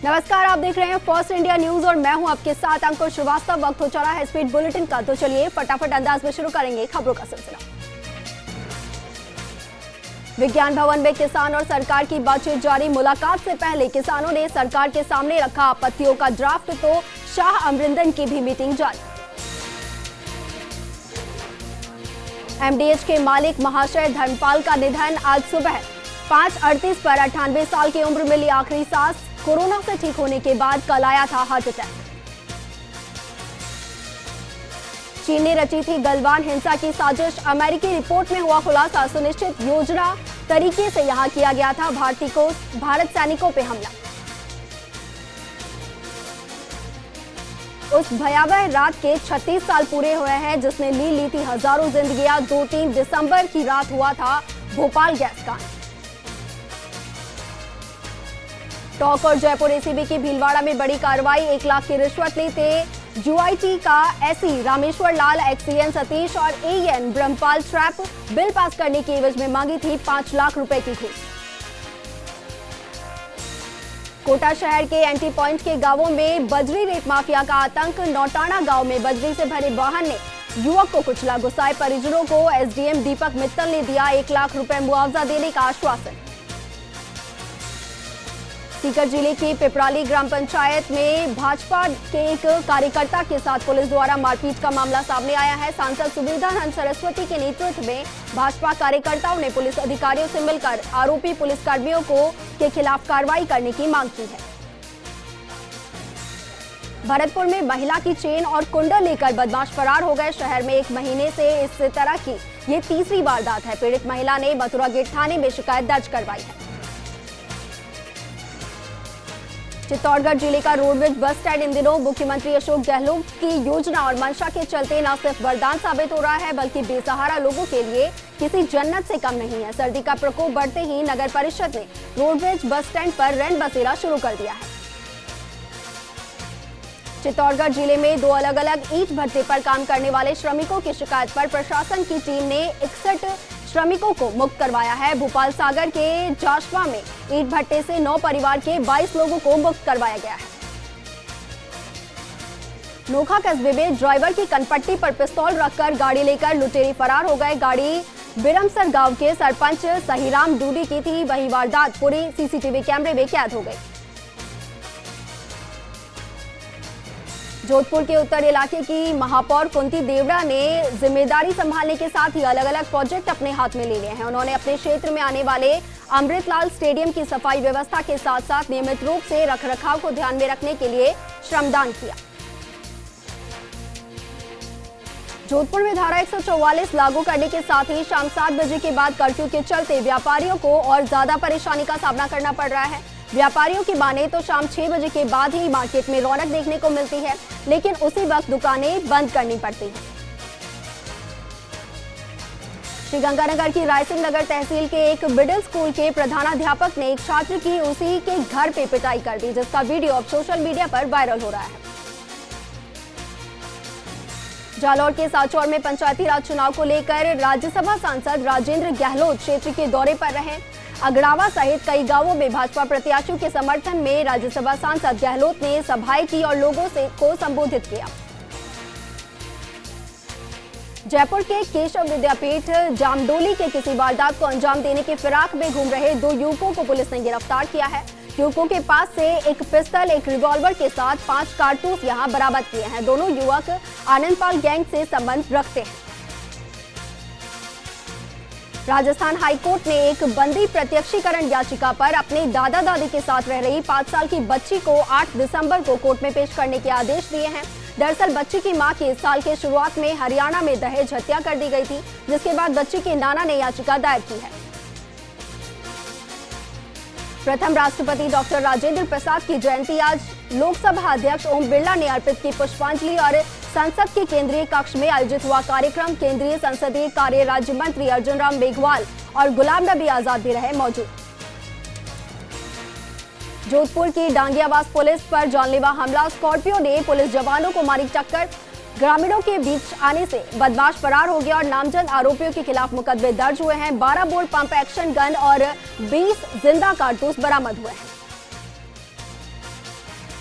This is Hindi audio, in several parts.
नमस्कार, आप देख रहे हैं फर्स्ट इंडिया न्यूज और मैं हूं आपके साथ अंकुर श्रीवास्तव। वक्त हो चला है स्पीड बुलेटिन का, तो चलिए फटाफट अंदाज में शुरू करेंगे खबरों का सिलसिला। विज्ञान भवन में किसान और सरकार की बातचीत जारी। मुलाकात से पहले किसानों ने सरकार के सामने रखा आपत्तियों का ड्राफ्ट, तो शाह अमरिंदर की भी मीटिंग जारी। एमडीएच के मालिक महाशय धर्मपाल का निधन। आज सुबह 5:38 पर 98 साल की उम्र में ली आखिरी सांस। कोरोना से ठीक होने के बाद कल आया था हार्ट अटैक। चीन ने रची थी गलवान हिंसा की साजिश। अमेरिकी रिपोर्ट में हुआ खुलासा। सुनिश्चित योजना तरीके से यहां किया गया था भारत सैनिकों पे हमला। उस भयावह रात के 36 साल पूरे हुए हैं जिसने ली थी हजारों जिंदगियां। 2-3 दिसंबर की रात हुआ था भोपाल गैस कांड। टॉक और जयपुर एसीबी की भीलवाड़ा में बड़ी कार्रवाई। 1 लाख की रिश्वत लेते यूआईटी का एसई रामेश्वर लाल, एक्सीएन सतीश और AEN Brahmpal trap bill pass करने की एवज में मांगी थी 5 लाख रुपए की घूस। कोटा शहर के एंटी पॉइंट के गांवों में बजरी रेत माफिया का आतंक। नौटाना गांव में बजरी से भरे वाहन ने युवक को कुचला। गुस्साए परिजनों को एसडीएम दीपक मित्तल ने दिया 1 लाख रुपए मुआवजा देने का आश्वासन। सीकर जिले की पिपराली ग्राम पंचायत में भाजपा के एक कार्यकर्ता के साथ पुलिस द्वारा मारपीट का मामला सामने आया है। सांसद सुविधानंद सरस्वती के नेतृत्व में भाजपा कार्यकर्ताओं ने पुलिस अधिकारियों से मिलकर आरोपी पुलिसकर्मियों के खिलाफ कार्रवाई करने की मांग की है। भरतपुर में महिला की चेन और कुंडल लेकर बदमाश फरार हो गए। शहर में 1 महीने से इस तरह की ये तीसरी वारदात है। पीड़ित महिला ने मथुरा गेट थाने में शिकायत दर्ज करवाई है। चित्तौड़गढ़ जिले का रोडवेज बस स्टैंड इन दिनों मुख्यमंत्री अशोक गहलोत की योजना और मंशा के चलते न सिर्फ वरदान साबित हो रहा है बल्कि बेसहारा लोगों के लिए किसी जन्नत से कम नहीं है। सर्दी का प्रकोप बढ़ते ही नगर परिषद ने रोडवेज बस स्टैंड पर रैन बसेरा शुरू कर दिया है। चित्तौड़गढ़ जिले में 2 अलग-अलग ईंट भट्टे पर काम करने वाले श्रमिकों की शिकायत पर प्रशासन की टीम ने 61 श्रमिकों को मुक्त करवाया है। भोपाल सागर के जाशवा में ईंट भट्टे से 9 परिवार के 22 लोगों को मुक्त करवाया गया है। नोखा कस्बे में ड्राइवर की कनपट्टी पर पिस्तौल रखकर गाड़ी लेकर लुटेरे फरार हो गए। गाड़ी बिरमसर गांव के सरपंच सहीराम डूडी की थी। वही वारदात पूरी सीसीटीवी कैमरे में कैद हो गई। जोधपुर के उत्तर इलाके की महापौर कुंती देवड़ा ने जिम्मेदारी संभालने के साथ ही अलग-अलग प्रोजेक्ट अपने हाथ में ले लिए हैं। उन्होंने अपने क्षेत्र में आने वाले अमृतलाल स्टेडियम की सफाई व्यवस्था के साथ साथ नियमित रूप से रखरखाव को ध्यान में रखने के लिए श्रमदान किया। जोधपुर में धारा 144 लागू करने के साथ ही शाम 7 बजे के बाद कर्फ्यू के चलते व्यापारियों को और ज्यादा परेशानी का सामना करना पड़ रहा है। व्यापारियों की माने तो शाम 6 बजे के बाद ही मार्केट में रौनक देखने को मिलती है, लेकिन उसी वक्त दुकानें बंद करनी पड़ती हैं। श्रीगंगानगर की रायसिंह नगर तहसील के एक मिडिल स्कूल के प्रधानाध्यापक ने एक छात्र की उसी के घर पे पिटाई कर दी, जिसका वीडियो अब सोशल मीडिया पर वायरल हो रहा है। जालौर के सांचौर में पंचायती राज चुनाव को लेकर राज्यसभा सांसद राजेंद्र गहलोत क्षेत्र के दौरे पर रहे। अगड़ावा सहित कई गांवों में भाजपा प्रत्याशियों के समर्थन में राज्यसभा सांसद गहलोत ने सभाएं की और लोगों को संबोधित किया। जयपुर के केशव विद्यापीठ जामडोली के किसी वारदात को अंजाम देने के फिराक में घूम रहे 2 युवकों को पुलिस ने गिरफ्तार किया है। युवकों के पास से एक पिस्टल, एक रिवॉल्वर के साथ 5 कारतूस यहां बरामद किए हैं। दोनों युवक आनंदपाल गैंग से संबंध रखते हैं। राजस्थान हाईकोर्ट ने एक बंदी प्रत्यक्षीकरण याचिका पर अपने दादा दादी के साथ रह रही 5 साल की बच्ची को 8 दिसंबर को कोर्ट में पेश करने के आदेश दिए हैं। दरअसल बच्ची की मां की इस साल के शुरुआत में हरियाणा में दहेज हत्या कर दी गई थी, जिसके बाद बच्ची के नाना ने याचिका दायर की है। प्रथम राष्ट्रपति डॉक्टर राजेंद्र प्रसाद की जयंती आज। लोकसभा अध्यक्ष ओम बिरला ने अर्पित की पुष्पांजलि और संसद के केंद्रीय कक्ष में आयोजित हुआ कार्यक्रम। केंद्रीय संसदीय कार्य राज्य मंत्री अर्जुन राम मेघवाल और गुलाम नबी आजाद भी रहे मौजूद। जोधपुर की डांगियावास पुलिस पर जानलेवा हमला। स्कॉर्पियो ने पुलिस जवानों को मारी टक्कर। ग्रामीणों के बीच आने से बदमाश फरार हो गया और नामजद आरोपियों के खिलाफ मुकदमे दर्ज हुए हैं। 12 बोर पंप एक्शन गन और 20 जिंदा कारतूस बरामद हुए हैं।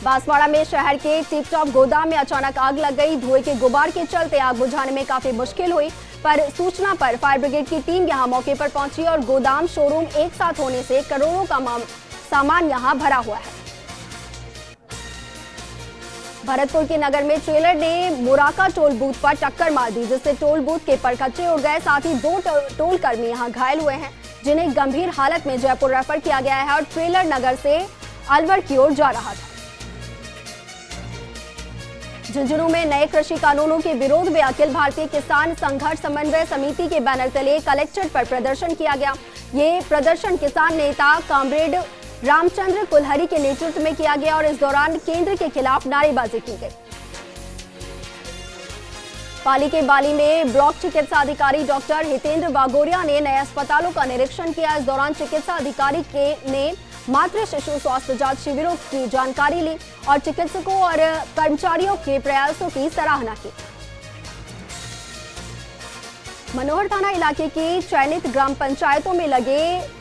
बांसवाड़ा में शहर के टिप टॉप गोदाम में अचानक आग लग गई। धुएं के गुबार के चलते आग बुझाने में काफी मुश्किल हुई, पर सूचना पर फायर ब्रिगेड की टीम यहां मौके पर पहुंची और गोदाम शोरूम एक साथ होने से करोड़ों का सामान यहां भरा हुआ है। भरतपुर के नगर में ट्रेलर ने मुराका टोल बूथ पर टक्कर मार दी, जिससे टोल बूथ के परखच्चे उड़ गए। साथ ही 2 टोल कर्मी यहां घायल हुए हैं, जिन्हें गंभीर हालत में जयपुर रेफर किया गया है और ट्रेलर नगर से अलवर की ओर जा रहा था। झुंझुनू में नए कृषि कानूनों के विरोध में अखिल भारतीय किसान संघर्ष समन्वय समिति के बैनर तले कलेक्ट्रेट पर प्रदर्शन किया गया। ये प्रदर्शन किसान नेता कॉमरेड रामचंद्र कुलहरी के नेतृत्व में किया गया और इस दौरान केंद्र के खिलाफ नारेबाजी की गई। पाली के बाली में ब्लॉक चिकित्सा अधिकारी डॉक्टर हितेंद्र वागोरिया ने नए अस्पतालों का निरीक्षण किया। इस दौरान चिकित्सा अधिकारी ने मातृ शिशु स्वास्थ्य जांच शिविरों की जानकारी ली और चिकित्सकों और कर्मचारियों के प्रयासों की सराहना की। मनोहर थाना इलाके की चयनित ग्राम पंचायतों में लगे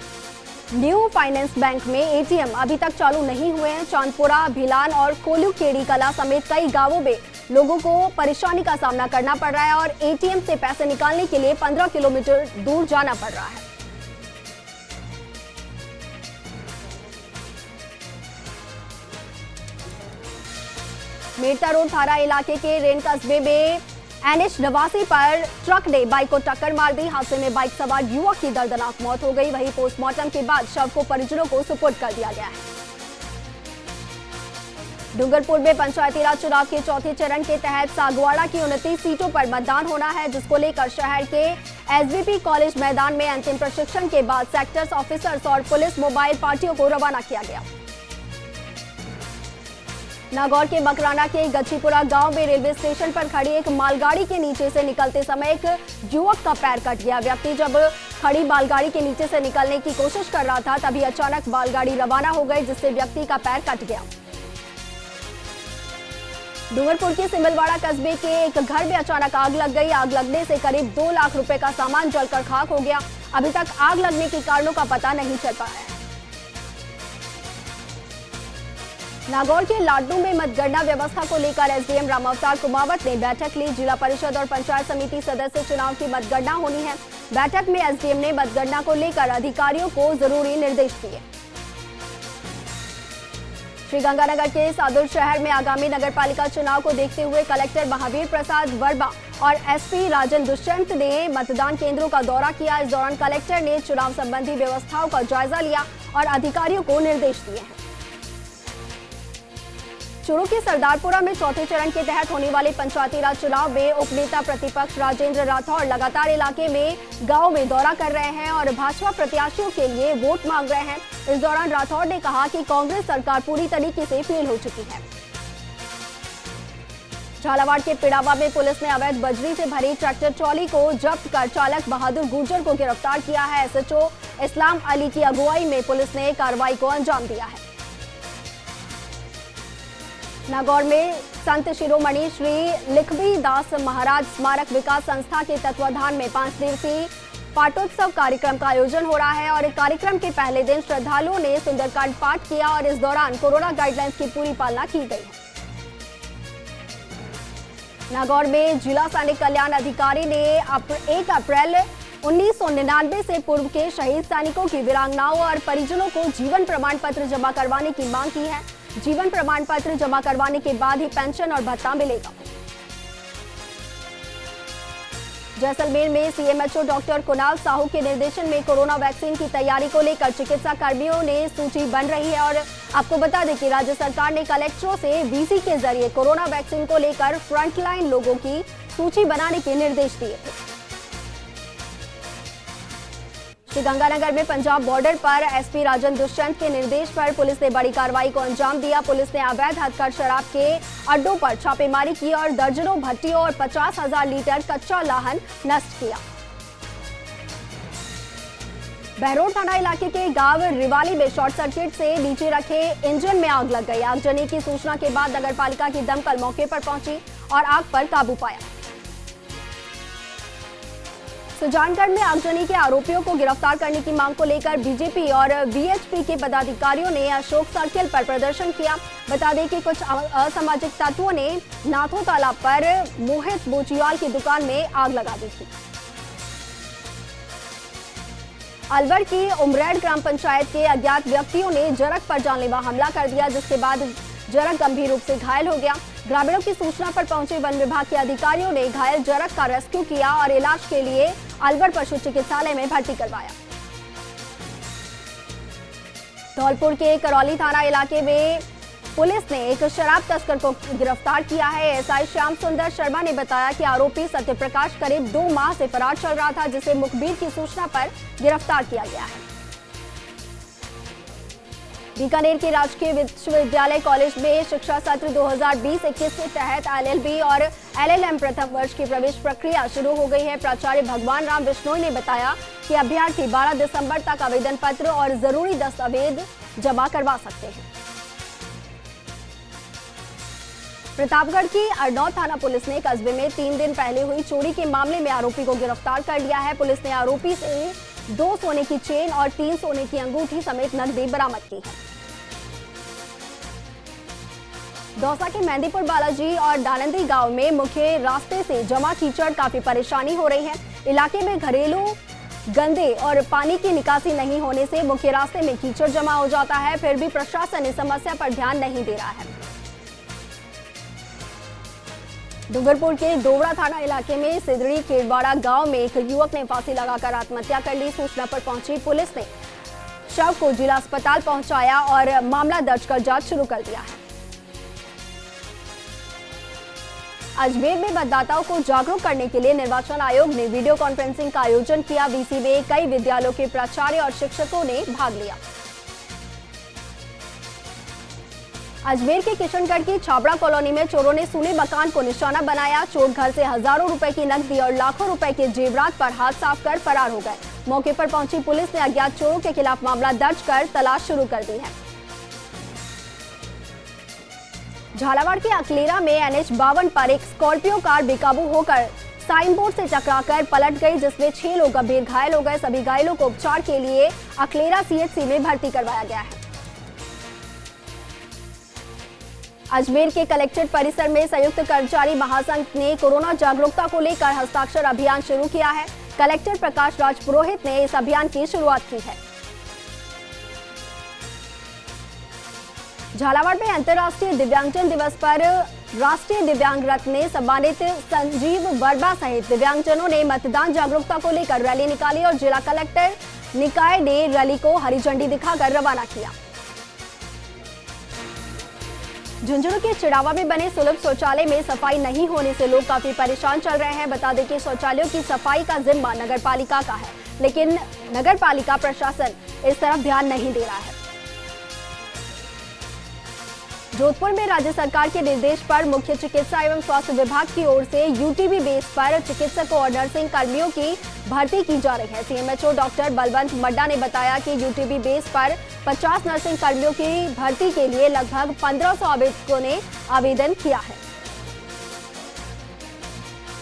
न्यू फाइनेंस बैंक में एटीएम अभी तक चालू नहीं हुए हैं। चांदपुरा, भिलान और कोल्लू केड़ी कला समेत कई गांवों में लोगों को परेशानी का सामना करना पड़ रहा है और एटीएम से पैसे निकालने के लिए 15 किलोमीटर दूर जाना पड़ रहा है। मेड़ता रोड थाना इलाके के रेन कस्बे में एनएच 89 पर ट्रक ने बाइक को टक्कर मार दी। हादसे में बाइक सवार युवक की दर्दनाक मौत हो गई। वहीं पोस्टमार्टम के बाद शव को परिजनों को सुपुर्द कर दिया गया है। डूंगरपुर में पंचायती राज चुनाव के चौथे चरण के तहत सागवाड़ा की 29 सीटों पर मतदान होना है, जिसको लेकर शहर के एसवीपी कॉलेज मैदान में अंतिम प्रशिक्षण के बाद सेक्टर्स ऑफिसर्स और पुलिस मोबाइल पार्टियों को रवाना किया गया। नागौर के मकराना के गच्छीपुरा गांव में रेलवे स्टेशन पर खड़ी एक मालगाड़ी के नीचे से निकलते समय एक युवक का पैर कट गया। व्यक्ति जब खड़ी मालगाड़ी के नीचे से निकलने की कोशिश कर रहा था, तभी अचानक मालगाड़ी रवाना हो गई, जिससे व्यक्ति का पैर कट गया। डूंगरपुर के सिमलवाड़ा कस्बे के एक घर में अचानक आग लग गई। आग लगने से करीब 2 लाख रुपए का सामान जलकर खाक हो गया। अभी तक आग लगने के कारणों का पता नहीं चल पाया है। नागौर के लाडनू में मतगणना व्यवस्था को लेकर एसडीएम रामावतार कुमावत ने बैठक ली। जिला परिषद और पंचायत समिति सदस्य चुनाव की मतगणना होनी है। बैठक में एसडीएम ने मतगणना को लेकर अधिकारियों को जरूरी निर्देश दिए। श्रीगंगानगर के सादुल शहर में आगामी नगरपालिका चुनाव को देखते हुए कलेक्टर महावीर प्रसाद वर्मा और एसपी राजन दुष्यंत ने मतदान केंद्रों का दौरा किया। इस दौरान कलेक्टर ने चुनाव संबंधी व्यवस्थाओं का जायजा लिया और अधिकारियों को निर्देश दिए हैं। चूरू के सरदारपुरा में चौथे चरण के तहत होने वाले पंचायती राज चुनाव में उपनेता प्रतिपक्ष राजेंद्र राठौड़ लगातार इलाके में गांव में दौरा कर रहे हैं और भाजपा प्रत्याशियों के लिए वोट मांग रहे हैं। इस दौरान राठौड़ ने कहा कि कांग्रेस सरकार पूरी तरीके से फेल हो चुकी है। झालावाड़ के पिड़ावा में पुलिस ने अवैध बजरी से भरी ट्रैक्टर ट्रॉली को जब्त कर चालक बहादुर गुर्जर को गिरफ्तार किया है। एसएचओ इस्लाम अली की अगुवाई में पुलिस ने कार्रवाई को अंजाम दिया है। नागौर में संत शिरोमणि श्री लिखवी दास महाराज स्मारक विकास संस्था के तत्वाधान में 5 दिवसीय पाठोत्सव कार्यक्रम का आयोजन हो रहा है और कार्यक्रम के पहले दिन श्रद्धालुओं ने सुंदरकांड पाठ किया और इस दौरान कोरोना गाइडलाइंस की पूरी पालना की गई है। नागौर में जिला सैनिक कल्याण अधिकारी ने 1 अप्रैल 1999 से पूर्व के शहीद सैनिकों की वीरांगनाओं और परिजनों को जीवन प्रमाण पत्र जमा करवाने की मांग की है। जीवन प्रमाण पत्र जमा करवाने के बाद ही पेंशन और भत्ता मिलेगा। जैसलमेर में सीएमएचओ डॉक्टर कुणाल साहू के निर्देशन में कोरोना वैक्सीन की तैयारी को लेकर चिकित्सा कर्मियों ने सूची बन रही है और आपको बता दें कि राज्य सरकार ने कलेक्टरों से वीसी के जरिए कोरोना वैक्सीन को लेकर फ्रंटलाइन लोगों की सूची बनाने के निर्देश दिए थे। श्रीगंगानगर में पंजाब बॉर्डर पर एसपी राजन दुष्यंत के निर्देश पर पुलिस ने बड़ी कार्रवाई को अंजाम दिया। पुलिस ने अवैध हथकढ़ शराब के अड्डों पर छापेमारी की और दर्जनों भट्टियों और 50,000 लीटर कच्चा लाहन नष्ट किया। बहरोड थाना इलाके के गांव रिवाली में शॉर्ट सर्किट से नीचे रखे इंजन में आग लग गई। आगजनी की सूचना के बाद नगरपालिका की दमकल मौके पर पहुंची और आग पर काबू पाया। सुजानगढ़ में आगजनी के आरोपियों को गिरफ्तार करने की मांग को लेकर बीजेपी और वीएचपी के पदाधिकारियों ने अशोक सर्किल पर प्रदर्शन किया। बता दें कि कुछ असामाजिक तत्वों ने नाथो तालाब पर मोहित बोचियाल की दुकान में आग लगा दी थी। अलवर की उमरेड ग्राम पंचायत के अज्ञात व्यक्तियों ने जरक पर जानलेवा हमला कर दिया, जिसके बाद जरक गंभीर रूप से घायल हो गया। ग्रामीणों की सूचना पर पहुंचे वन विभाग के अधिकारियों ने घायल जरक का रेस्क्यू किया और इलाज के लिए अलवर पशु चिकित्सालय में भर्ती करवाया। धौलपुर के करौली थाना इलाके में पुलिस ने एक शराब तस्कर को गिरफ्तार किया है। एसआई श्याम सुंदर शर्मा ने बताया कि आरोपी सत्यप्रकाश करीब 2 माह से फरार चल रहा था, जिसे मुखबिर की सूचना पर गिरफ्तार किया गया है। बीकानेर के राजकीय विश्वविद्यालय कॉलेज में शिक्षा सत्र 2020-21 के तहत एलएलबी और एलएलएम प्रथम वर्ष की प्रवेश प्रक्रिया शुरू हो गई है। प्राचार्य भगवान राम बिश्नोई ने बताया कि अभ्यर्थी 12 दिसंबर तक आवेदन पत्र और जरूरी दस्तावेज जमा करवा सकते हैं। प्रतापगढ़ की अरनौद थाना पुलिस ने कस्बे में 3 दिन पहले हुई चोरी के मामले में आरोपी को गिरफ्तार कर लिया है। पुलिस ने आरोपी से 2 सोने की चेन और 3 सोने की अंगूठी समेत नकदी बरामद की है। दौसा के मेहंदीपुर बालाजी और डालंदी गांव में मुख्य रास्ते से जमा कीचड़ काफी परेशानी हो रही है। इलाके में घरेलू गंदे और पानी की निकासी नहीं होने से मुख्य रास्ते में कीचड़ जमा हो जाता है, फिर भी प्रशासन इस समस्या पर ध्यान नहीं दे रहा है। डूंगरपुर के दोवड़ा थाना इलाके में सिदड़ी खेड़वाड़ा गांव में एक युवक ने फांसी लगाकर आत्महत्या कर ली। सूचना पर पहुंची पुलिस ने शव को जिला अस्पताल पहुंचाया और मामला दर्ज कर जांच शुरू कर दिया है। अजमेर में मतदाताओं को जागरूक करने के लिए निर्वाचन आयोग ने वीडियो कॉन्फ्रेंसिंग का आयोजन किया। वीसी में कई विद्यालयों के प्राचार्य और शिक्षकों ने भाग लिया। अजमेर के किशनगढ़ की छाबड़ा कॉलोनी में चोरों ने सूने मकान को निशाना बनाया। चोर घर से हजारों रुपए की नकदी और लाखों रुपए के जेवरात पर हाथ साफ कर फरार हो गए। मौके पर पहुंची पुलिस ने अज्ञात चोरों के खिलाफ मामला दर्ज कर तलाश शुरू कर दी है। झालावाड़ के अकलेरा में NH-52 पर एक स्कॉर्पियो कार बेकाबू होकर साइन बोर्ड से टकराकर पलट गई, जिसमें 6 लोग गंभीर घायल हो गए। सभी घायलों को उपचार के लिए अकलेरा CHC में भर्ती करवाया गया है। अजमेर के कलेक्ट्रेट परिसर में संयुक्त कर्मचारी महासंघ ने कोरोना जागरूकता को लेकर हस्ताक्षर अभियान शुरू किया है। कलेक्टर प्रकाश राज पुरोहित ने इस अभियान की शुरुआत की है। झालावाड़ में अंतर्राष्ट्रीय दिव्यांगजन दिवस पर राष्ट्रीय दिव्यांग रत्न ने सम्मानित संजीव वर्मा सहित दिव्यांगजनों ने मतदान जागरूकता को लेकर रैली निकाली और जिला कलेक्टर निकाय ने रैली को हरी झंडी दिखाकर रवाना किया। झुंझुनू के चिड़ावा में बने सुलभ शौचालय में सफाई नहीं होने से लोग काफी परेशान चल रहे हैं। बता दें कि शौचालयों की सफाई का जिम्मा नगर पालिका का है, लेकिन नगर पालिका प्रशासन इस तरफ ध्यान नहीं दे रहा है। जोधपुर में राज्य सरकार के निर्देश पर मुख्य चिकित्सा एवं स्वास्थ्य विभाग की ओर से यूटीबी बेस पर चिकित्सकों और नर्सिंग कर्मियों की भर्ती की जा रही है। सीएमएचओ डॉक्टर बलवंत मड्डा ने बताया कि यूटीबी बेस पर 50 नर्सिंग कर्मियों की भर्ती के लिए लगभग 1500 आवेदकों ने आवेदन किया है।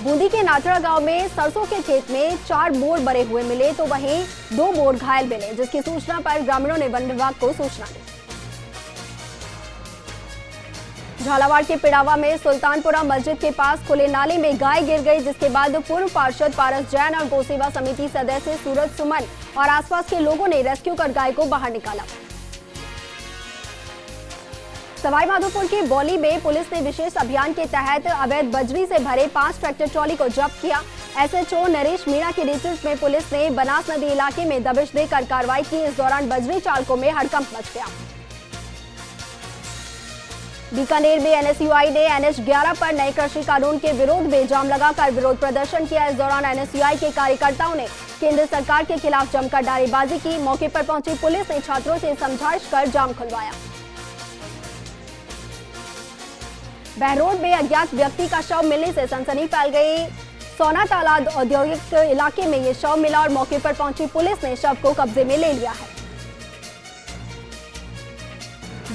बूंदी के नाथड़ा गांव में सरसों के खेत में 4 मोर मरे हुए मिले, तो वहीं 2 मोर घायल मिले, जिसकी सूचना पर ग्रामीणों ने वन विभाग को सूचना दी। झालावाड़ के पिड़ावा में सुल्तानपुरा मस्जिद के पास खुले नाले में गाय गिर गई, जिसके बाद पूर्व पार्षद पारस जैन और गौसेवा समिति सदस्य सूरज सुमन और आसपास के लोगों ने रेस्क्यू कर गाय को बाहर निकाला। सवाई माधोपुर की बौली में पुलिस ने विशेष अभियान के तहत अवैध बजरी से भरे 5 ट्रैक्टर ट्रॉली को जब्त किया। एसएचओ नरेश मीणा के नेतृत्व में पुलिस ने बनास नदी इलाके में दबिश देकर कार्रवाई की। इस दौरान बजरी चालकों में हड़कंप मच गया। बीकानेर में एनएसयूआई ने NH-11 पर नए कृषि कानून के विरोध में जाम लगाकर विरोध प्रदर्शन किया। इस दौरान एनएसयूआई के कार्यकर्ताओं ने केंद्र सरकार के खिलाफ जमकर नारेबाजी की। मौके पर पहुंची पुलिस ने छात्रों से समझाइश कर जाम खुलवाया। बहरोड में अज्ञात व्यक्ति का शव मिलने से सनसनी फैल गई। सोना तालाब औद्योगिक इलाके में ये शव मिला और मौके पर पहुंची पुलिस ने शव को कब्जे में ले लिया है।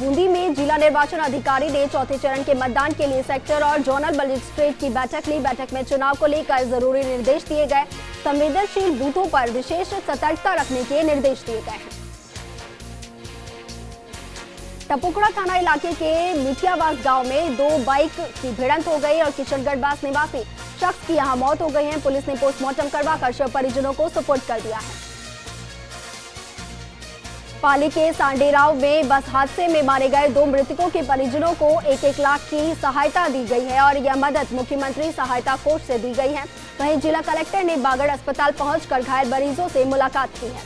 बूंदी में जिला निर्वाचन अधिकारी ने चौथे चरण के मतदान के लिए सेक्टर और जोनल मजिस्ट्रेट की बैठक ली। बैठक में चुनाव को लेकर जरूरी निर्देश दिए गए। संवेदनशील बूथों पर विशेष सतर्कता रखने के निर्देश दिए गए हैं। टपुकड़ा थाना इलाके के मिठियावास गांव में 2 बाइक की भिड़ंत हो गई और किशनगढ़ बास निवासी शख्स की यहां मौत हो गई है। पुलिस ने पोस्टमार्टम करवाकर शव परिजनों को सुपुर्द कर दिया है। पाली के सांडेराव में बस हादसे में मारे गए 2 मृतकों के परिजनों को 1-1 लाख की सहायता दी गई है और यह मदद मुख्यमंत्री सहायता कोष से दी गई है। वहीं जिला कलेक्टर ने बागड़ अस्पताल पहुंचकर घायल मरीजों से मुलाकात की है।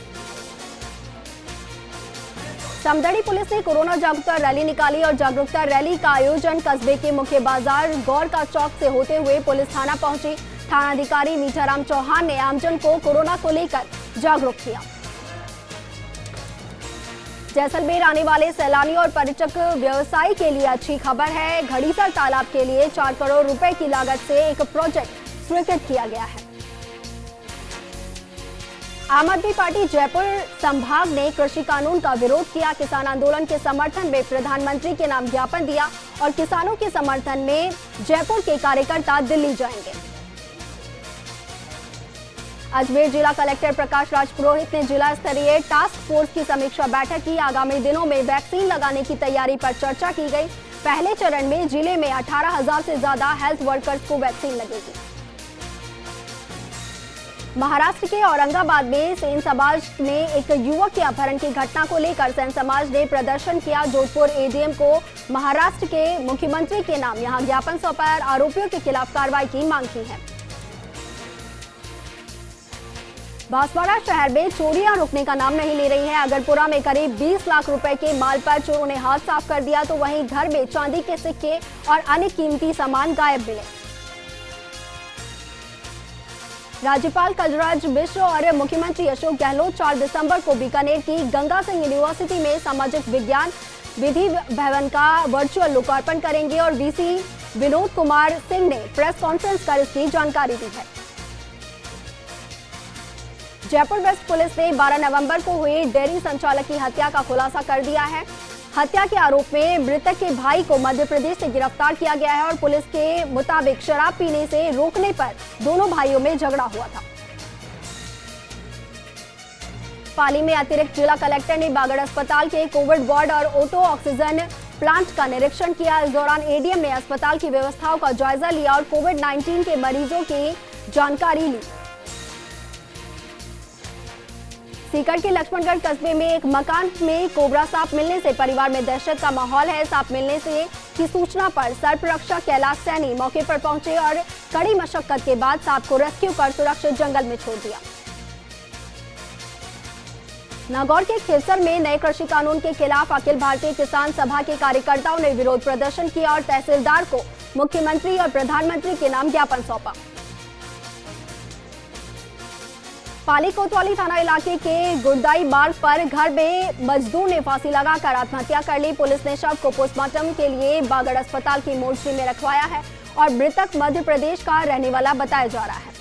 समदड़ी पुलिस ने कोरोना जागरूकता रैली निकाली और जागरूकता रैली का आयोजन कस्बे के मुख्य बाजार गौर का चौक से होते हुए पुलिस थाना पहुंची। थानाधिकारी मीठाराम चौहान ने आमजन को कोरोना को लेकर जागरूक किया। जैसलमेर आने वाले सैलानियों और पर्यटक व्यवसाय के लिए अच्छी खबर है। घड़ीसर तालाब के लिए 4 करोड़ रुपए की लागत से एक प्रोजेक्ट स्वीकृत किया गया है। आम आदमी पार्टी जयपुर संभाग ने कृषि कानून का विरोध किया। किसान आंदोलन के समर्थन में प्रधानमंत्री के नाम ज्ञापन दिया और किसानों के समर्थन में जयपुर के कार्यकर्ता दिल्ली जाएंगे। अजमेर जिला कलेक्टर प्रकाश राज पुरोहित ने जिला स्तरीय टास्क फोर्स की समीक्षा बैठक की। आगामी दिनों में वैक्सीन लगाने की तैयारी पर चर्चा की गई। पहले चरण में जिले में 18,000 से ज्यादा हेल्थ वर्कर्स को वैक्सीन लगेगी। महाराष्ट्र के औरंगाबाद में सेन समाज में एक युवक के अपहरण की घटना को लेकर सेन समाज ने प्रदर्शन किया। जोधपुर एडीएम को महाराष्ट्र के मुख्यमंत्री के नाम यहां ज्ञापन सौंपा और आरोपियों के खिलाफ कार्रवाई की मांग की है। बांसवाड़ा शहर में चोरियां रुकने का नाम नहीं ले रही है। अगरपुरा में करीब 20 लाख रुपए के माल पर चोरों ने हाथ साफ कर दिया, तो वहीं घर में चांदी के सिक्के और अन्य कीमती सामान गायब मिले। राज्यपाल कलराज मिश्र और मुख्यमंत्री अशोक गहलोत 4 दिसंबर को बीकानेर की गंगा सिंह यूनिवर्सिटी में सामाजिक विज्ञान विधि भवन का वर्चुअल लोकार्पण करेंगे और वीसी विनोद कुमार सिंह ने प्रेस कॉन्फ्रेंस कर इसकी जानकारी दी है। जयपुर वेस्ट पुलिस ने 12 नवंबर को हुई डेयरी संचालक की हत्या का खुलासा कर दिया है। हत्या के आरोप में मृतक के भाई को मध्य प्रदेश से गिरफ्तार किया गया है और पुलिस के मुताबिक शराब पीने से रोकने पर दोनों भाइयों में झगड़ा हुआ था। पाली में अतिरिक्त जिला कलेक्टर ने बागड़ अस्पताल के कोविड वार्ड और ऑटो ऑक्सीजन प्लांट का निरीक्षण किया। इस दौरान एडीएम ने अस्पताल की व्यवस्थाओं का जायजा लिया और कोविड-19 के मरीजों की जानकारी ली। सीकर के लक्ष्मणगढ़ कस्बे में एक मकान में कोबरा सांप मिलने से परिवार में दहशत का माहौल है। सांप मिलने से की सूचना पर सर्परक्षक कैलाश सैनी मौके पर पहुंचे और कड़ी मशक्कत के बाद सांप को रेस्क्यू कर सुरक्षित जंगल में छोड़ दिया। नागौर के खिरसर में नए कृषि कानून के खिलाफ अखिल भारतीय किसान सभा के कार्यकर्ताओं ने विरोध प्रदर्शन किया और तहसीलदार को मुख्यमंत्री और प्रधानमंत्री के नाम ज्ञापन सौंपा। पाली कोतवाली थाना इलाके के गुरदाई मार्ग पर घर में मजदूर ने फांसी लगाकर आत्महत्या कर ली। पुलिस ने शव को पोस्टमार्टम के लिए बागड़ अस्पताल की मोर्चरी में रखवाया है और मृतक मध्य प्रदेश का रहने वाला बताया जा रहा है।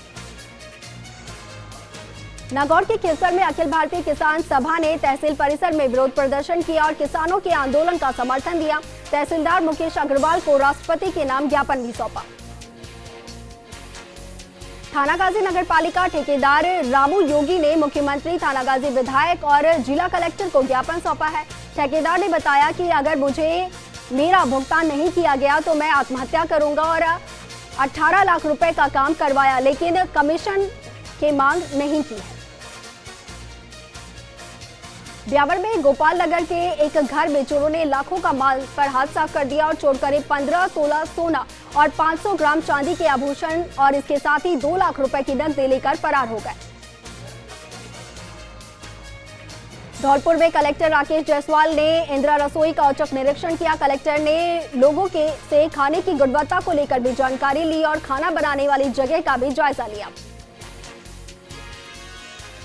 नागौर के खिरसर में अखिल भारतीय किसान सभा ने तहसील परिसर में विरोध प्रदर्शन किया और किसानों के आंदोलन का समर्थन दिया। तहसीलदार मुकेश अग्रवाल को राष्ट्रपति के नाम ज्ञापन भी सौंपा। थानागाजी नगर पालिका ठेकेदार रामू योगी ने मुख्यमंत्री, थानागाजी विधायक और जिला कलेक्टर को ज्ञापन सौंपा है। ठेकेदार ने बताया कि अगर मुझे मेरा भुगतान नहीं किया गया तो मैं आत्महत्या करूंगा और 18 लाख रुपए का काम करवाया, लेकिन कमीशन की मांग नहीं की है। ब्यावर में गोपाल नगर के एक घर में चोरों ने लाखों का माल पर हाथ साफ कर दिया और चोर करीब 15 तोला सोना और 500 ग्राम चांदी के आभूषण और इसके साथ ही 2 लाख रुपए की नकदी लेकर फरार हो गए। धौलपुर में कलेक्टर राकेश जायसवाल ने इंदिरा रसोई का औचक निरीक्षण किया। कलेक्टर ने लोगों से खाने की गुणवत्ता को लेकर भी जानकारी ली और खाना बनाने वाली जगह का भी जायजा लिया।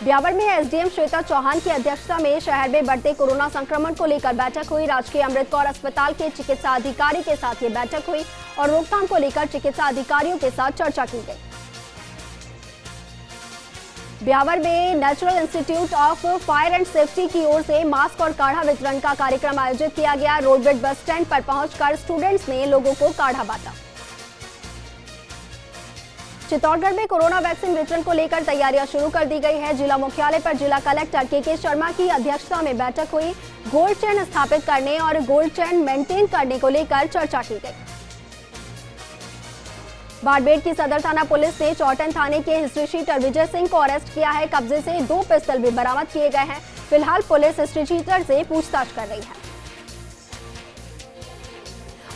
ब्यावर में एसडीएम श्वेता चौहान की अध्यक्षता में शहर में बढ़ते कोरोना संक्रमण को लेकर बैठक हुई। राजकीय अमृत कौर अस्पताल के चिकित्सा अधिकारी के साथ ये बैठक हुई और रोकथाम को लेकर चिकित्सा अधिकारियों के साथ चर्चा की गई। ब्यावर में national institute of fire and safety की ओर से मास्क और काढ़ा वितरण का कार्यक्रम आयोजित किया गया। रोडवेज बस स्टैंड पर पहुंचकर स्टूडेंट्स ने लोगों को काढ़ा बांटा। चित्तौड़गढ़ में कोरोना वैक्सीन वितरण को लेकर तैयारियां शुरू कर दी गई है। जिला मुख्यालय पर जिला कलेक्टर के शर्मा की अध्यक्षता में बैठक हुई। गोल्ड चेन स्थापित करने और गोल्ड चेन मेंटेन करने को लेकर चर्चा की गई। बाड़मेर की सदर थाना पुलिस ने चौटन थाने के हिस्ट्री शीटर विजय सिंह को अरेस्ट किया है। कब्जे से 2 पिस्टल भी बरामद किए गए हैं। फिलहाल पुलिस हिस्ट्री शीटर से पूछताछ कर रही है।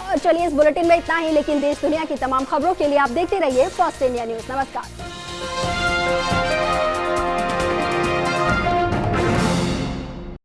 और चलिए, इस बुलेटिन में इतना ही, लेकिन देश दुनिया की तमाम खबरों के लिए आप देखते रहिए फर्स्ट इंडिया न्यूज। नमस्कार।